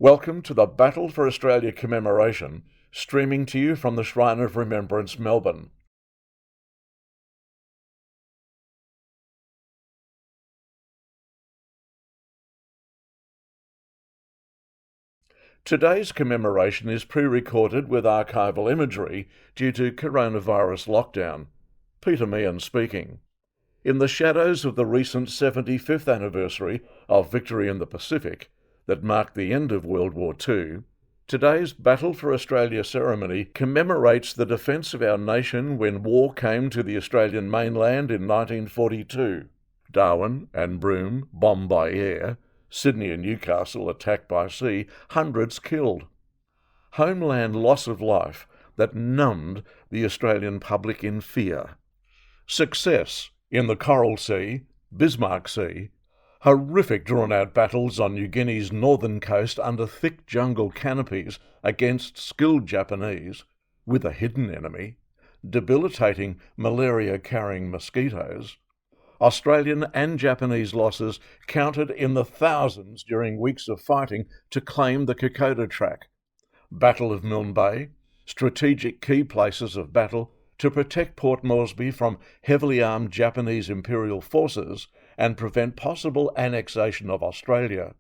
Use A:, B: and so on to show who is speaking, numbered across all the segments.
A: Welcome to the Battle for Australia commemoration, streaming to you from the Shrine of Remembrance, Melbourne. Today's commemoration is pre-recorded with archival imagery due to coronavirus lockdown. Peter Meehan speaking. In the shadows of the recent 75th anniversary of Victory in the Pacific, that marked the end of World War II, today's Battle for Australia ceremony commemorates the defence of our nation when war came to the Australian mainland in 1942. Darwin and Broome bombed by air, Sydney and Newcastle attacked by sea, hundreds killed. Homeland loss of life that numbed the Australian public in fear. Success in the Coral Sea, Bismarck Sea, horrific drawn-out battles on New Guinea's northern coast under thick jungle canopies against skilled Japanese, with a hidden enemy, debilitating malaria-carrying mosquitoes. Australian and Japanese losses counted in the thousands during weeks of fighting to claim the Kokoda Trail. Battle of Milne Bay, strategic key places of battle to protect Port Moresby from heavily armed Japanese imperial forces and prevent possible annexation of Australia.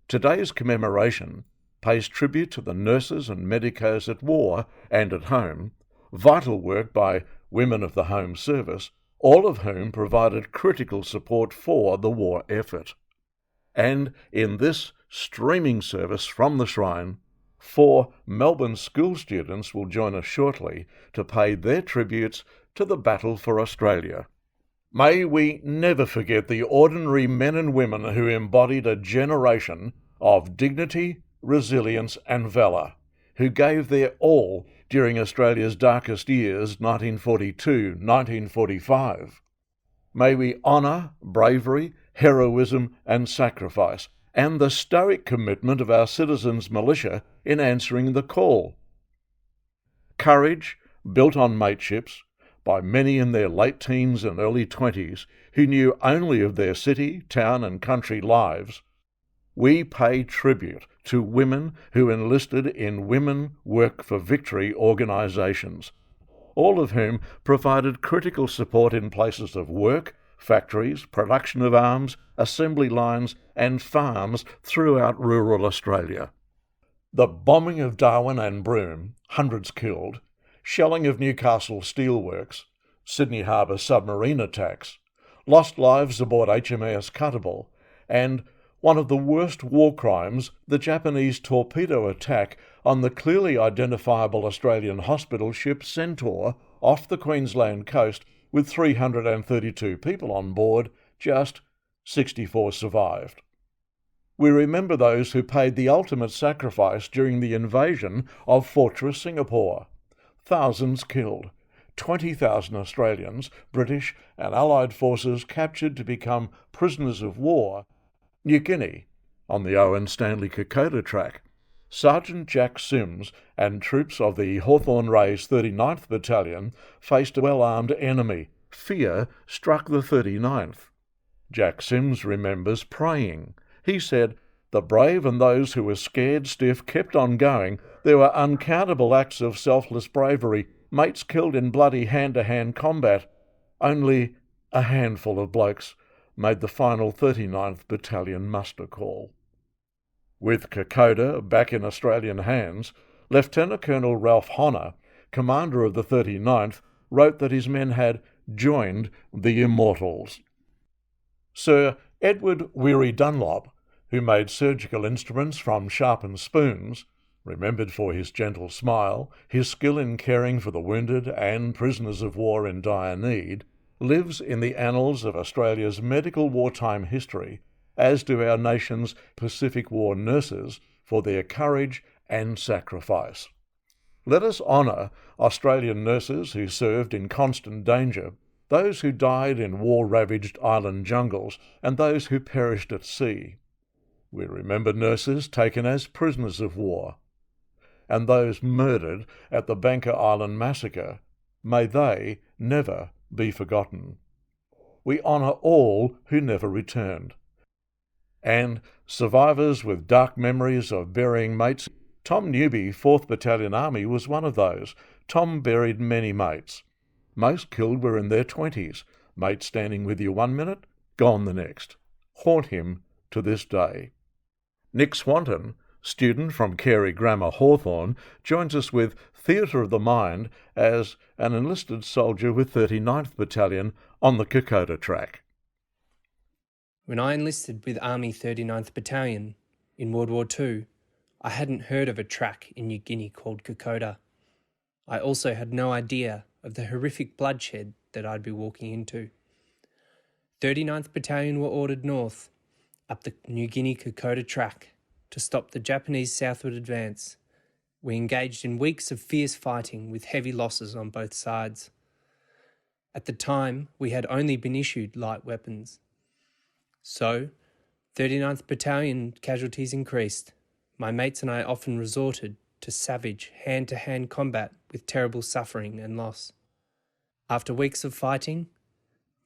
A: Today's commemoration pays tribute to the nurses and medicos at war and at home, vital work by women of the Home Service, all of whom provided critical support for the war effort. And in this streaming service from the Shrine, 4 Melbourne school students will join us shortly to pay their tributes to the Battle for Australia. May we never forget the ordinary men and women who embodied a generation of dignity, resilience and valour, who gave their all during Australia's darkest years, 1942-1945. May we honour bravery, heroism and sacrifice, and the stoic commitment of our citizens' militia in answering the call. Courage, built on mateships, by many in their late teens and early 20s who knew only of their city, town and country lives, we pay tribute to women who enlisted in Women Work for Victory organisations, all of whom provided critical support in places of work, factories, production of arms, assembly lines and farms throughout rural Australia. The bombing of Darwin and Broome, hundreds killed, shelling of Newcastle steelworks, Sydney Harbour submarine attacks, lost lives aboard HMAS Cuttable, and one of the worst war crimes, the Japanese torpedo attack on the clearly identifiable Australian hospital ship Centaur off the Queensland coast with 332 people on board, just 64 survived. We remember those who paid the ultimate sacrifice during the invasion of Fortress Singapore. Thousands killed, 20,000 Australians, British and Allied forces captured to become prisoners of war. New Guinea, on the Owen Stanley Kokoda Trail, Sergeant Jack Sims and troops of the Hawthorn Rays 39th Battalion faced a well-armed enemy. Fear struck the 39th. Jack Sims remembers praying. He said, "The brave and those who were scared stiff kept on going. There were uncountable acts of selfless bravery, mates killed in bloody hand-to-hand combat. Only a handful of blokes made the final 39th Battalion muster call." With Kokoda back in Australian hands, Lieutenant Colonel Ralph Honor, commander of the 39th, wrote that his men had joined the Immortals. Sir Edward Weary Dunlop, who made surgical instruments from sharpened spoons, remembered for his gentle smile, his skill in caring for the wounded and prisoners of war in dire need, lives in the annals of Australia's medical wartime history, as do our nation's Pacific War nurses for their courage and sacrifice. Let us honour Australian nurses who served in constant danger, those who died in war-ravaged island jungles, and those who perished at sea. We remember nurses taken as prisoners of war, and those murdered at the Banker Island massacre. May they never be forgotten. We honour all who never returned. And survivors with dark memories of burying mates. Tom Newby, 4th Battalion Army, was one of those. Tom buried many mates. Most killed were in their 20s. Mate standing with you 1 minute, gone the next. Haunt him to this day. Nick Swanton, student from Carey Grammar, Hawthorn, joins us with Theatre of the Mind as an enlisted soldier with 39th Battalion on the Kokoda track.
B: When I enlisted with Army 39th Battalion in World War II, I hadn't heard of a track in New Guinea called Kokoda. I also had no idea of the horrific bloodshed that I'd be walking into. 39th Battalion were ordered north, up the New Guinea Kokoda track, to stop the Japanese southward advance. We engaged in weeks of fierce fighting with heavy losses on both sides. At the time, we had only been issued light weapons. So, 39th Battalion casualties increased. My mates and I often resorted to savage hand-to-hand combat with terrible suffering and loss. After weeks of fighting,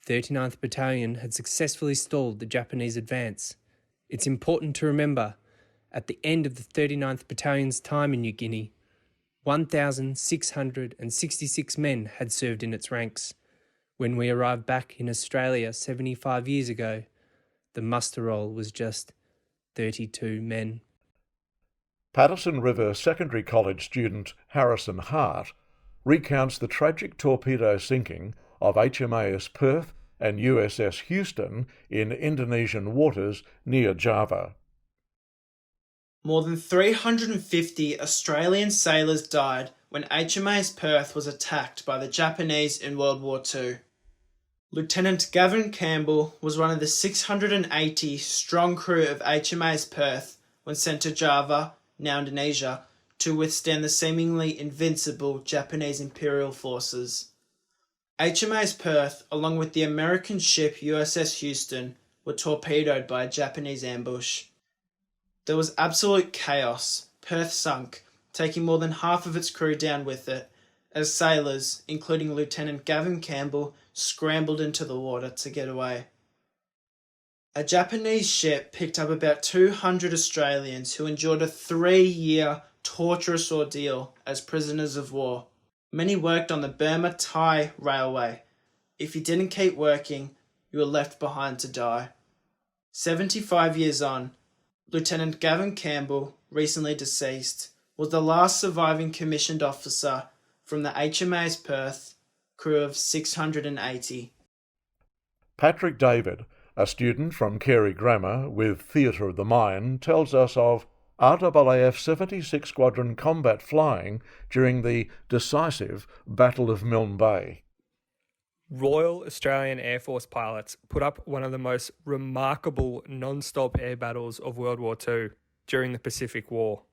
B: 39th Battalion had successfully stalled the Japanese advance. It's important to remember, at the end of the 39th Battalion's time in New Guinea, 1,666 men had served in its ranks. When we arrived back in Australia 75 years ago, the muster roll was just 32 men.
A: Patterson River Secondary College student Harrison Hart recounts the tragic torpedo sinking of HMAS Perth and USS Houston in Indonesian waters near Java.
C: More than 350 Australian sailors died when HMAS Perth was attacked by the Japanese in World War II. Lieutenant Gavin Campbell was one of the 680 strong crew of HMAS Perth when sent to Java, now Indonesia, to withstand the seemingly invincible Japanese Imperial forces. HMAS Perth, along with the American ship USS Houston, were torpedoed by a Japanese ambush. There was absolute chaos. Perth sunk, taking more than half of its crew down with it, as sailors, including Lieutenant Gavin Campbell, scrambled into the water to get away. A Japanese ship picked up about 200 Australians who endured a 3-year torturous ordeal as prisoners of war. Many worked on the Burma-Thai Railway. If you didn't keep working, you were left behind to die. 75 years on, Lieutenant Gavin Campbell, recently deceased, was the last surviving commissioned officer from the HMAS Perth, crew of 680.
A: Patrick David, a student from Carey Grammar with Theatre of the Mind, tells us of RAAF 76 Squadron combat flying during the decisive Battle of Milne Bay.
D: Royal Australian Air Force pilots put up one of the most remarkable non-stop air battles of World War II during the Pacific War.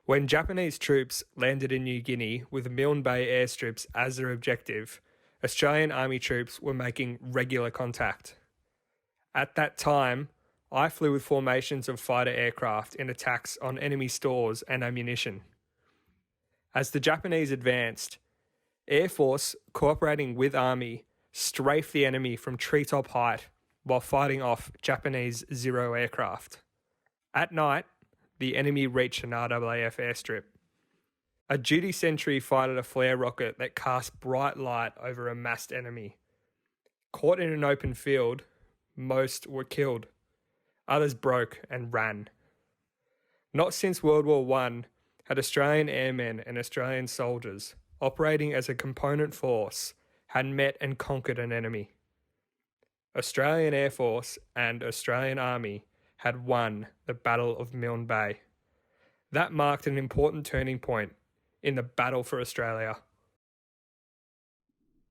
D: When Japanese troops landed in New Guinea with Milne Bay airstrips as their objective, Australian Army troops were making regular contact. At that time, I flew with formations of fighter aircraft in attacks on enemy stores and ammunition. As the Japanese advanced, Air Force, cooperating with Army, strafed the enemy from treetop height while fighting off Japanese Zero aircraft. At night, the enemy reached an RAAF airstrip. A duty sentry fired a flare rocket that cast bright light over a massed enemy. Caught in an open field, most were killed. Others broke and ran. Not since World War I had Australian airmen and Australian soldiers, operating as a component force, had met and conquered an enemy. Australian Air Force and Australian Army had won the Battle of Milne Bay. That marked an important turning point in the battle for Australia.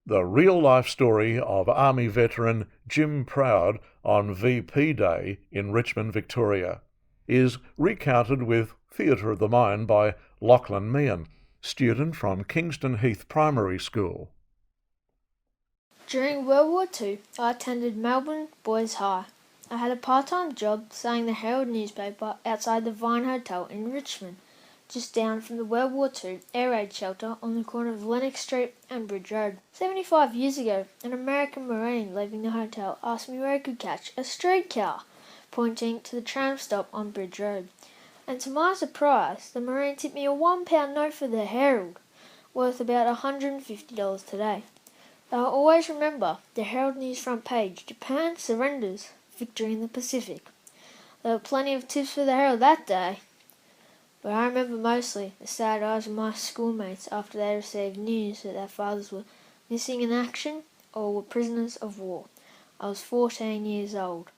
A: The real-life story of Army veteran Jim Proud on VP Day in Richmond, Victoria, is recounted with Theatre of the Mind by Lachlan Meehan, student from Kingston Heath Primary School.
E: During World War II, I attended Melbourne Boys High. I had a part-time job selling the Herald newspaper outside the Vine Hotel in Richmond, just down from the World War II air raid shelter on the corner of Lennox Street and Bridge Road. 75 years ago, an American Marine leaving the hotel asked me where I could catch a streetcar. pointing to the tram stop on Bridge Road. And to my surprise, the Marine tipped me a £1 note for the Herald, worth about $150 today. I'll always remember the Herald News front page, Japan surrenders, victory in the Pacific. There were plenty of tips for the Herald that day, but I remember mostly the sad eyes of my schoolmates after they received news that their fathers were missing in action or were prisoners of war. I was 14 years old.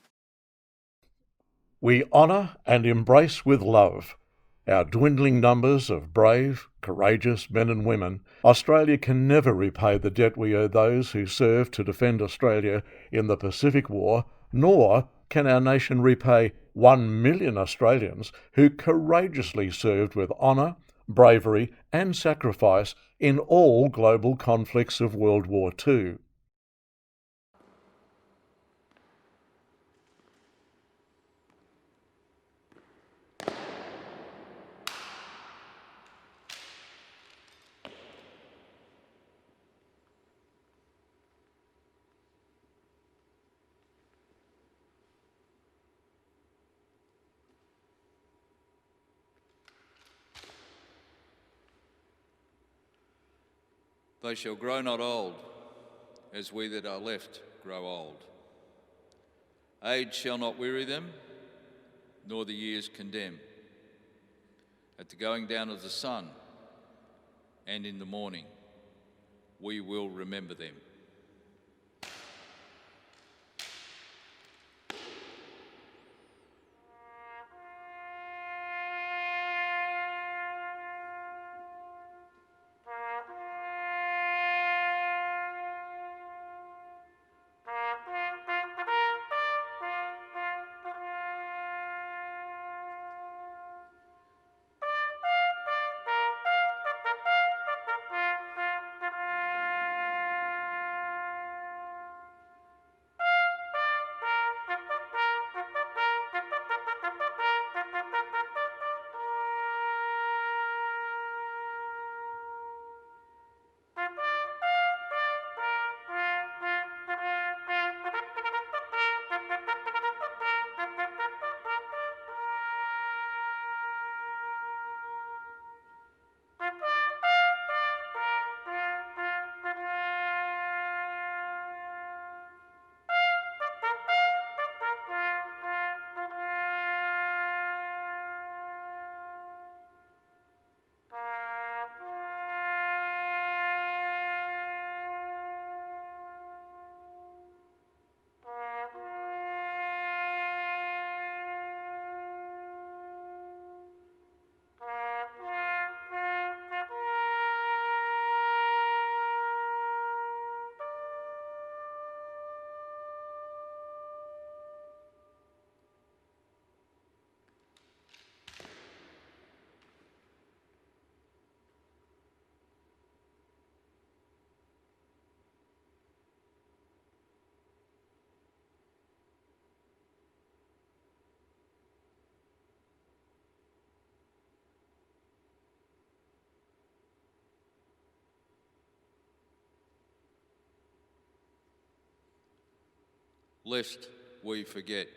A: We honour and embrace with love our dwindling numbers of brave, courageous men and women. Australia can never repay the debt we owe those who served to defend Australia in the Pacific War, nor can our nation repay 1 million Australians who courageously served with honour, bravery and sacrifice in all global conflicts of World War II.
F: They shall grow not old, as we that are left grow old. Age shall not weary them, nor the years condemn. At the going down of the sun and in the morning, we will remember them. Lest we forget.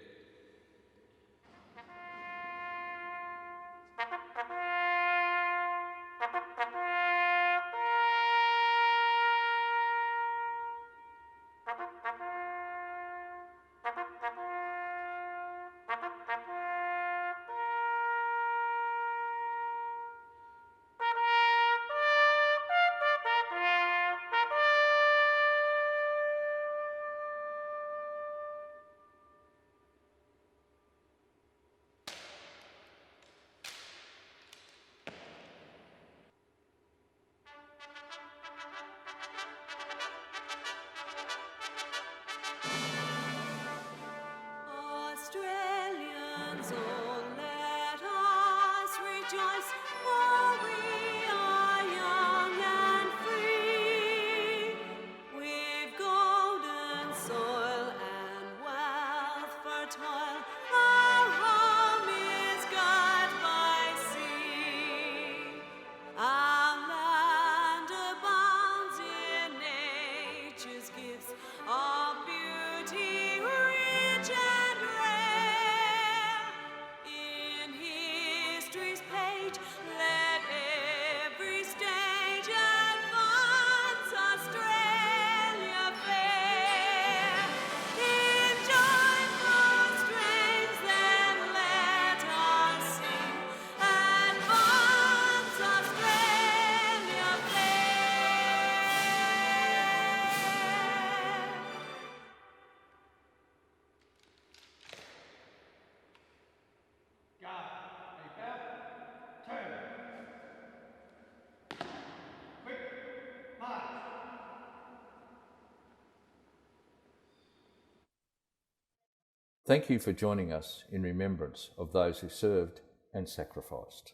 A: Thank you for joining us in remembrance of those who served and sacrificed.